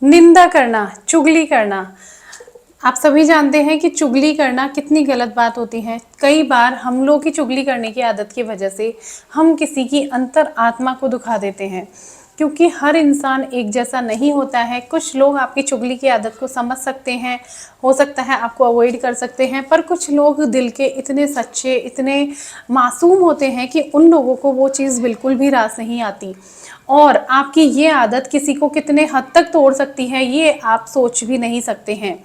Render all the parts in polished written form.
निंदा करना, चुगली करना। आप सभी जानते हैं कि चुगली करना कितनी गलत बात होती है। कई बार हम लोग की चुगली करने की आदत की वजह से हम किसी की अंतर आत्मा को दुखा देते हैं, क्योंकि हर इंसान एक जैसा नहीं होता है। कुछ लोग आपकी चुगली की आदत को समझ सकते हैं, हो सकता है आपको अवॉइड कर सकते हैं, पर कुछ लोग दिल के इतने सच्चे, इतने मासूम होते हैं कि उन लोगों को वो चीज़ बिल्कुल भी रास नहीं आती। और आपकी ये आदत किसी को कितने हद तक तोड़ सकती है, ये आप सोच भी नहीं सकते हैं।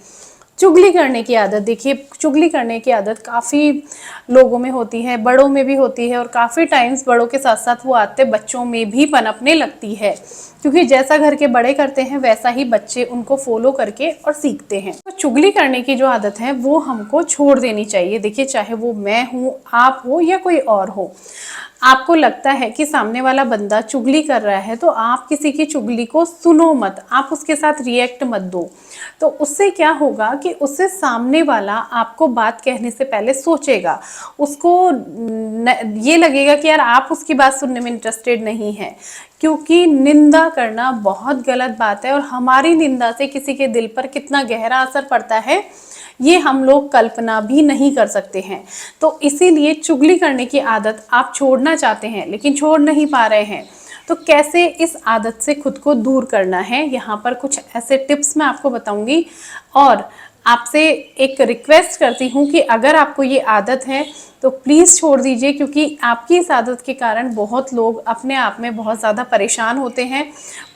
चुगली करने की आदत, देखिए चुगली करने की आदत काफ़ी लोगों में होती है, बड़ों में भी होती है, और काफ़ी टाइम्स बड़ों के साथ साथ वो आदतें बच्चों में भी पनपने लगती है, क्योंकि जैसा घर के बड़े करते हैं वैसा ही बच्चे उनको फॉलो करके और सीखते हैं। तो चुगली करने की जो आदत है वो हमको छोड़ देनी चाहिए। देखिए, चाहे वो मैं हूँ, आप हो या कोई और हो, आपको लगता है कि सामने वाला बंदा चुगली कर रहा है तो आप किसी की चुगली को सुनो मत, आप उसके साथ रिएक्ट मत दो। तो उससे क्या होगा कि उससे सामने वाला आपको बात कहने से पहले सोचेगा, उसको ये लगेगा कि यार आप उसकी बात सुनने में इंटरेस्टेड नहीं है। क्योंकि निंदा करना बहुत गलत बात है, और हमारी निंदा से किसी के दिल पर कितना गहरा असर पड़ता है ये हम लोग कल्पना भी नहीं कर सकते हैं। तो इसीलिए चुगली करने की आदत आप छोड़ना चाहते हैं लेकिन छोड़ नहीं पा रहे हैं, तो कैसे इस आदत से खुद को दूर करना है, यहाँ पर कुछ ऐसे टिप्स मैं आपको बताऊंगी। और आपसे एक रिक्वेस्ट करती हूँ कि अगर आपको ये आदत है तो प्लीज़ छोड़ दीजिए, क्योंकि आपकी इस आदत के कारण बहुत लोग अपने आप में बहुत ज़्यादा परेशान होते हैं,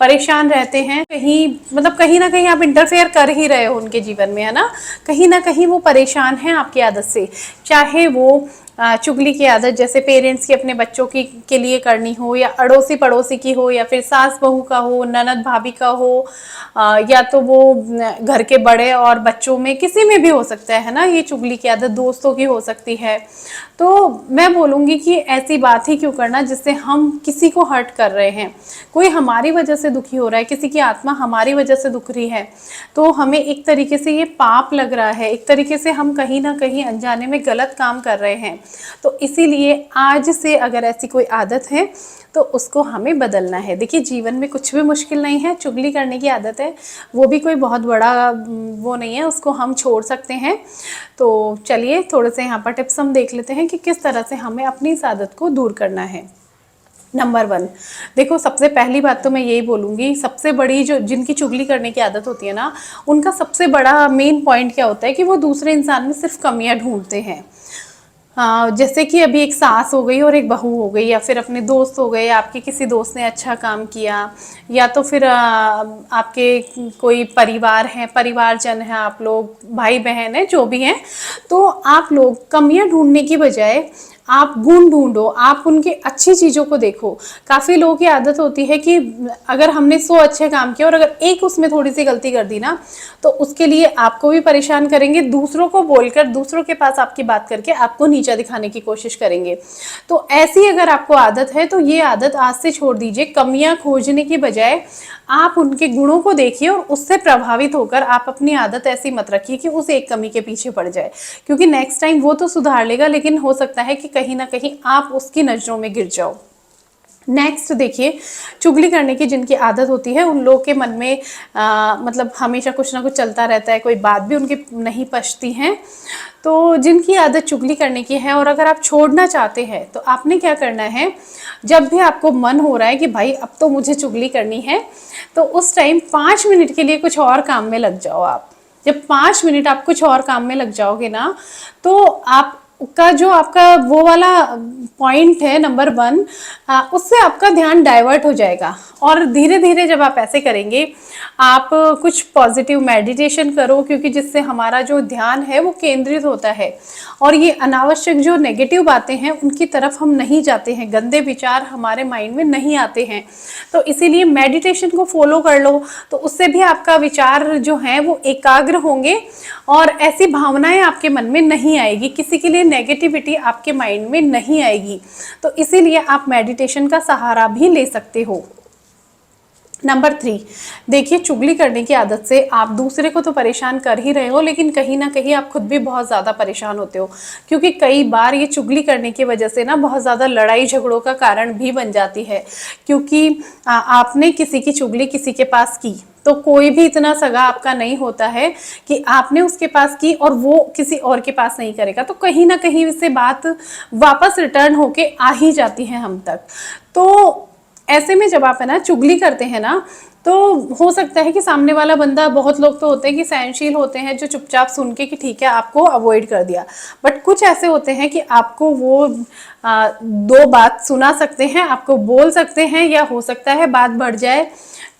परेशान रहते हैं। कहीं मतलब कहीं ना कहीं आप इंटरफेयर कर ही रहे हो उनके जीवन में, है ना कहीं वो परेशान हैं आपकी आदत से। चाहे वो चुगली की आदत जैसे पेरेंट्स की अपने बच्चों की के लिए करनी हो, या अड़ोसी पड़ोसी की हो, या फिर सास बहू का हो, ननद भाभी का हो, या तो वो घर के बड़े और बच्चों में किसी में भी हो सकता है ना, ये चुगली की आदत दोस्तों की हो सकती है। तो मैं बोलूँगी कि ऐसी बात ही क्यों करना जिससे हम किसी को हर्ट कर रहे हैं, कोई हमारी वजह से दुखी हो रहा है, किसी की आत्मा हमारी वजह से दुख रही है। तो हमें एक तरीके से ये पाप लग रहा है, एक तरीके से हम कहीं ना कहीं अनजाने में गलत काम कर रहे हैं। तो इसीलिए आज से अगर ऐसी कोई आदत है तो उसको हमें बदलना है। देखिए, जीवन में कुछ भी मुश्किल नहीं है, चुगली करने की आदत है वो भी कोई बहुत बड़ा वो नहीं है, उसको हम छोड़ सकते हैं। तो चलिए थोड़े से यहाँ पर टिप्स हम देख लेते हैं कि किस तरह से हमें अपनी इस आदत को दूर करना है। नंबर 1, देखो सबसे पहली बात तो मैं यही बोलूँगी, सबसे बड़ी जो जिनकी चुगली करने की आदत होती है ना, उनका सबसे बड़ा मेन पॉइंट क्या होता है कि वो दूसरे इंसान में सिर्फ कमियां ढूंढते हैं। जैसे कि अभी एक सास हो गई और एक बहू हो गई, या फिर अपने दोस्त हो गए, आपके किसी दोस्त ने अच्छा काम किया, या तो फिर आपके कोई परिवार है, परिवारजन है, आप लोग भाई बहन है, जो भी हैं, तो आप लोग कमियां ढूंढने की बजाय आप गुण ढूंढो, आप उनकी अच्छी चीज़ों को देखो। काफ़ी लोगों की आदत होती है कि अगर हमने 100 अच्छे काम किए और अगर एक उसमें थोड़ी सी गलती कर दी ना, तो उसके लिए आपको भी परेशान करेंगे, दूसरों को बोलकर, दूसरों के पास आपकी बात करके आपको नीचा दिखाने की कोशिश करेंगे। तो ऐसी अगर आपको आदत है तो ये आदत आज से छोड़ दीजिए। कमियां खोजने की बजाय आप उनके गुणों को देखिए और उससे प्रभावित होकर आप अपनी आदत ऐसी मत रखिए कि उस एक कमी के पीछे पड़ जाए, क्योंकि नेक्स्ट टाइम वो तो सुधार लेगा, लेकिन हो सकता है कि कहीं ना कहीं आप उसकी नज़रों में गिर जाओ। नेक्स्ट देखिए, चुगली करने की जिनकी आदत होती है उन लोगों के मन में मतलब हमेशा कुछ ना कुछ चलता रहता है, कोई बात भी उनकी नहीं पचती हैं। तो जिनकी आदत चुगली करने की है और अगर आप छोड़ना चाहते हैं तो आपने क्या करना है, जब भी आपको मन हो रहा है कि भाई अब तो मुझे चुगली करनी है, तो उस टाइम 5 मिनट के लिए कुछ और काम में लग जाओ। आप जब 5 मिनट आप कुछ और काम में लग जाओगे ना, तो आप का जो आपका वो वाला पॉइंट है नंबर 1, उससे आपका ध्यान डाइवर्ट हो जाएगा। और धीरे धीरे जब आप ऐसे करेंगे, आप कुछ पॉजिटिव मेडिटेशन करो, क्योंकि जिससे हमारा जो ध्यान है वो केंद्रित होता है और ये अनावश्यक जो नेगेटिव बातें हैं उनकी तरफ हम नहीं जाते हैं, गंदे विचार हमारे माइंड में नहीं आते हैं। तो इसीलिए मेडिटेशन को फॉलो कर लो, तो उससे भी आपका विचार जो है वो एकाग्र होंगे और ऐसी भावनाएं आपके मन में नहीं आएगी, किसी के लिए नेगेटिविटी आपके माइंड में नहीं आएगी। तो इसीलिए आप मेडिटेशन का सहारा भी ले सकते हो। नंबर 3, देखिए चुगली करने की आदत से आप दूसरे को तो परेशान कर ही रहे हो, लेकिन कहीं ना कहीं आप खुद भी बहुत ज़्यादा परेशान होते हो, क्योंकि कई बार ये चुगली करने की वजह से ना बहुत ज़्यादा लड़ाई झगड़ों का कारण भी बन जाती है। क्योंकि आपने किसी की चुगली किसी के पास की, तो कोई भी इतना सगा आपका नहीं होता है कि आपने उसके पास की और वो किसी और के पास नहीं करेगा, तो कहीं ना कहीं इससे बात वापस रिटर्न होके आ ही जाती है हम तक। तो ऐसे में जब आप है ना चुगली करते हैं ना, तो हो सकता है कि सामने वाला बंदा, बहुत लोग तो होते हैं कि सहनशील होते हैं जो चुपचाप सुन के कि ठीक है आपको अवॉइड कर दिया, बट कुछ ऐसे होते हैं कि आपको वो दो बात सुना सकते हैं, आपको बोल सकते हैं, या हो सकता है बात बढ़ जाए,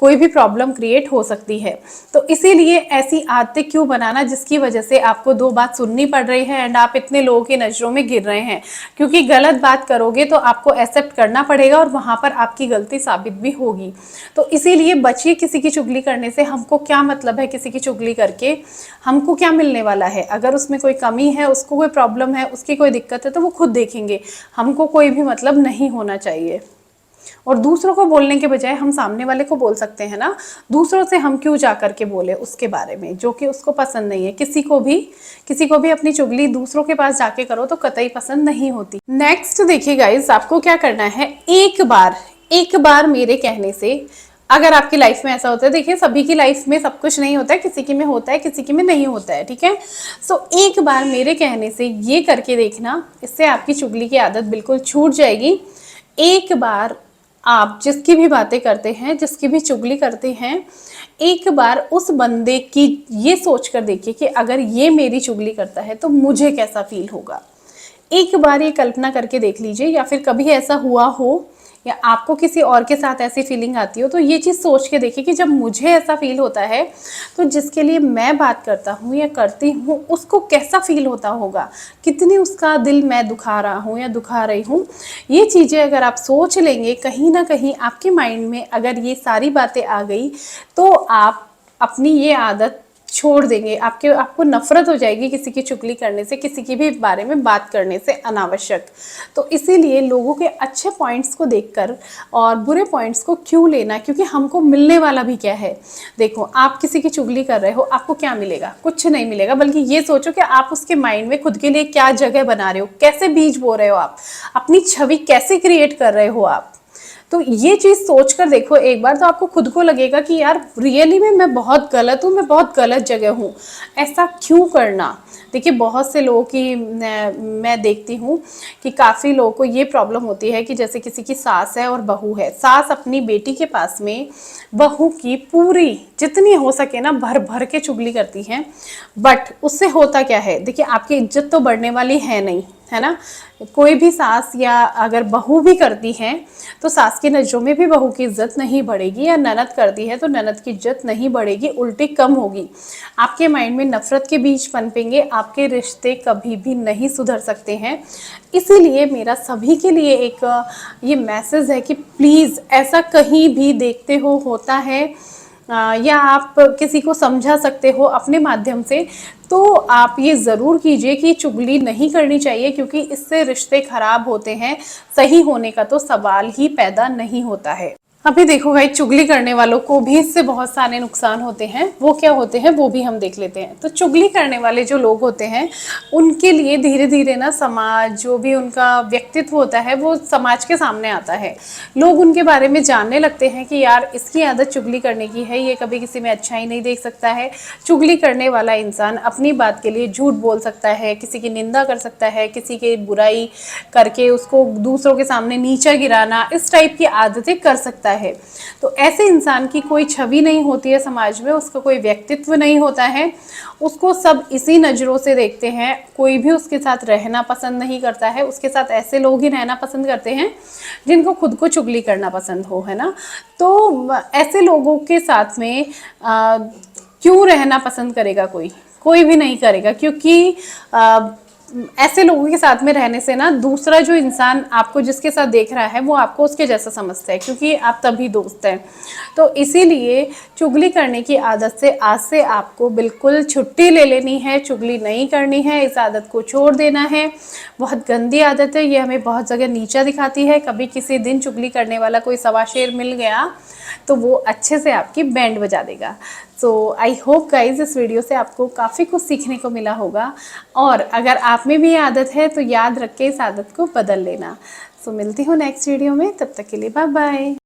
कोई भी प्रॉब्लम क्रिएट हो सकती है। तो इसीलिए ऐसी आदतें क्यों बनाना जिसकी वजह से आपको दो बात सुननी पड़ रही है एंड आप इतने लोगों की नज़रों में गिर रहे हैं, क्योंकि गलत बात करोगे तो आपको एक्सेप्ट करना पड़ेगा और वहाँ पर आपकी गलती साबित भी होगी। तो इसीलिए बचिए किसी की चुगली करने से। हमको क्या मतलब है किसी की चुगली करके, हमको क्या मिलने वाला है? अगर उसमें कोई कमी है, उसको कोई प्रॉब्लम है, उसकी कोई दिक्कत है, तो वो खुद देखेंगे, हमको कोई भी मतलब नहीं होना चाहिए। और दूसरों को बोलने के बजाय हम सामने वाले को बोल सकते हैं ना, दूसरों से हम क्यों जा करके बोले उसके बारे में जो कि उसको पसंद नहीं है। किसी को भी अपनी चुगली दूसरों के पास जाके करो तो कतई पसंद नहीं होती। नेक्स्ट देखिए गाइस, आपको क्या करना है, एक बार मेरे कहने से, अगर आपकी लाइफ में ऐसा होता है, देखिए सभी की लाइफ में सब कुछ नहीं होता है, किसी की में होता है, किसी की में नहीं होता है, ठीक है। सो एक बार मेरे कहने से ये करके देखना, इससे आपकी चुगली की आदत बिल्कुल छूट जाएगी। एक बार आप जिसकी भी बातें करते हैं, जिसकी भी चुगली करते हैं, एक बार उस बंदे की ये सोच कर देखिए कि अगर ये मेरी चुगली करता है तो मुझे कैसा फील होगा। एक बार ये कल्पना करके देख लीजिए, या फिर कभी ऐसा हुआ हो या आपको किसी और के साथ ऐसी फीलिंग आती हो, तो ये चीज़ सोच के देखिए कि जब मुझे ऐसा फील होता है तो जिसके लिए मैं बात करता हूँ या करती हूँ उसको कैसा फील होता होगा, कितनी उसका दिल मैं दुखा रहा हूँ या दुखा रही हूँ। ये चीज़ें अगर आप सोच लेंगे, कहीं ना कहीं आपके माइंड में अगर ये सारी बातें आ गई, तो आप अपनी ये आदत छोड़ देंगे। आपको नफरत हो जाएगी किसी की चुगली करने से, किसी की भी बारे में बात करने से अनावश्यक। तो इसीलिए लोगों के अच्छे पॉइंट्स को देखकर और बुरे पॉइंट्स को क्यों लेना, क्योंकि हमको मिलने वाला भी क्या है। देखो, आप किसी की चुगली कर रहे हो, आपको क्या मिलेगा? कुछ नहीं मिलेगा। बल्कि ये सोचो कि आप उसके माइंड में खुद के लिए क्या जगह बना रहे हो, कैसे बीज बो रहे हो, आप अपनी छवि कैसे क्रिएट कर रहे हो आप। तो ये चीज़ सोच कर देखो एक बार, तो आपको खुद को लगेगा कि यार रियली में मैं बहुत गलत हूँ, मैं बहुत गलत जगह हूँ, ऐसा क्यों करना। देखिए बहुत से लोगों की मैं देखती हूँ कि काफ़ी लोगों को ये प्रॉब्लम होती है कि जैसे किसी की सास है और बहू है, सास अपनी बेटी के पास में बहू की पूरी जितनी हो सके ना भर भर के चुगली करती हैं, बट उससे होता क्या है, देखिए आपकी इज्जत तो बढ़ने वाली है नहीं, है ना। कोई भी सास या अगर बहू भी करती हैं तो सास की नज़रों में भी बहू की इज्जत नहीं बढ़ेगी, या ननद करती है तो ननद की इज्जत नहीं बढ़ेगी, उल्टी कम होगी। आपके माइंड में नफरत के बीज पनपेंगे, आपके रिश्ते कभी भी नहीं सुधर सकते हैं। इसीलिए मेरा सभी के लिए एक ये मैसेज है कि प्लीज़ ऐसा कहीं भी देखते हो होता है या आप किसी को समझा सकते हो अपने माध्यम से, तो आप ये ज़रूर कीजिए कि चुगली नहीं करनी चाहिए, क्योंकि इससे रिश्ते खराब होते हैं, सही होने का तो सवाल ही पैदा नहीं होता है। अभी देखो भाई, चुगली करने वालों को भी इससे बहुत सारे नुकसान होते हैं। वो क्या होते हैं वो भी हम देख लेते हैं। तो चुगली करने वाले जो लोग होते हैं उनके लिए धीरे धीरे ना समाज, जो भी उनका व्यक्तित्व होता है वो समाज के सामने आता है। लोग उनके बारे में जानने लगते हैं कि यार इसकी आदत चुगली करने की है, ये कभी किसी में अच्छा ही नहीं देख सकता है। चुगली करने वाला इंसान अपनी बात के लिए झूठ बोल सकता है, किसी की निंदा कर सकता है, किसी की बुराई करके उसको दूसरों के सामने नीचा गिराना, इस टाइप की आदतें कर सकता है। तो ऐसे इंसान की कोई छवि नहीं होती है समाज में, उसका कोई व्यक्तित्व नहीं होता है, उसको सब इसी नज़रों से देखते हैं, कोई भी उसके साथ रहना पसंद नहीं करता है। उसके साथ ऐसे लोग ही रहना पसंद करते हैं जिनको खुद को चुगली करना पसंद हो, है ना। तो ऐसे लोगों के साथ में क्यों रहना पसंद करेगा कोई भी नहीं करेगा, क्योंकि ऐसे लोगों के साथ में रहने से ना दूसरा जो इंसान आपको जिसके साथ देख रहा है वो आपको उसके जैसा समझता है, क्योंकि आप तभी दोस्त हैं। तो इसीलिए चुगली करने की आदत से आज से आपको बिल्कुल छुट्टी ले लेनी है, चुगली नहीं करनी है, इस आदत को छोड़ देना है। बहुत गंदी आदत है, ये हमें बहुत जगह नीचा दिखाती है। कभी किसी दिन चुगली करने वाला कोई सवा शेर मिल गया तो वो अच्छे से आपकी बैंड बजा देगा। सो आई होप गाइज इस वीडियो से आपको काफ़ी कुछ सीखने को मिला होगा, और अगर आप में भी ये आदत है तो याद रख के इस आदत को बदल लेना। सो मिलती हूँ नेक्स्ट वीडियो में, तब तक के लिए बाय बाय।